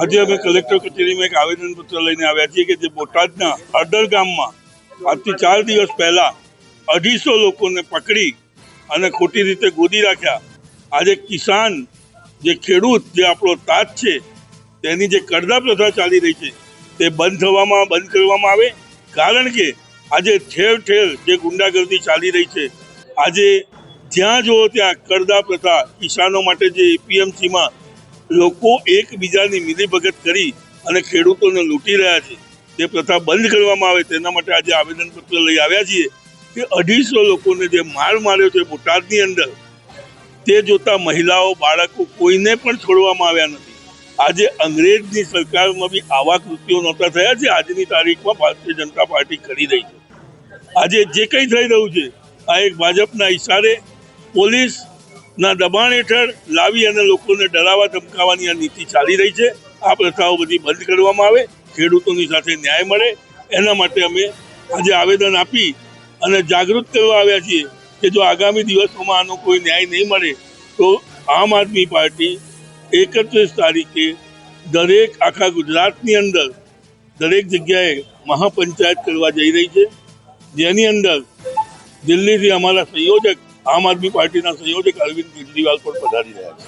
આજે અમે કલેક્ટર કચેરીમાં એક આવેદનપત્ર લઈને આવ્યા છીએ કે જે બોટાદના હળદર ગામમાં આજથી 4 દિવસ પહેલા 250 લોકોને પકડી અને ખોટી રીતે ગોદી રાખ્યા. આજે કિસાન જે ખેડૂત જે આપણો તાજ છે તેની જે કરદા પ્રથા ચાલી રહી છે તે બંધ કરવામાં આવે, કારણ કે આજે ઠેર ઠેર જે ગુંડાગર્દી ચાલી રહી છે, આજે જ્યાં જુઓ ત્યાં કરદા પ્રથા, કિસાનો માટે જે એપીએમસીમાં લોકો એકબીજાની મિલીભગત કરી અને ખેડૂતોને લૂંટી રહ્યા છે તે પ્રથા બંધ કરવામાં આવે તેના માટે આજે આવેદનપત્ર લઈ આવ્યા છીએ કે 250 લોકોને જે માર માર્યો છે બોટાદની અંદર, તે જોતા મહિલાઓ, બાળકો કોઈને પણ છોડવામાં આવ્યા નથી. આજે અંગ્રેજની સરકારમાં બી આવા કૃત્યો નહોતા થયા જે આજની તારીખમાં ભારતીય જનતા પાર્ટી કરી રહી છે. આજે જે કંઈ થઈ રહ્યું છે આ એક ભાજપના ઇશારે, પોલીસના દબાણ હેઠળ લાવી અને લોકોને ડરાવવા ધમકાવવાની આ નીતિ ચાલી રહી છે. આ પ્રથાઓ બધી બંધ કરવામાં આવે, ખેડૂતોની સાથે ન્યાય મળે, એના માટે અમે આજે આવેદન આપી અને જાગૃત કરવા આવ્યા છીએ કે જો આગામી દિવસોમાં આનો કોઈ ન્યાય નહીં મળે તો આમ આદમી પાર્ટી 31 તારીખે દરેક આખા ગુજરાતની અંદર દરેક જગ્યાએ મહાપંચાયત કરવા જઈ રહી છે, જેની અંદર દિલ્હીથી અમારા સંયોજક, આમ આદમી પાર્ટીના સંયોજક અરવિંદ કેજરીવાલ પણ પધારી રહ્યા છે.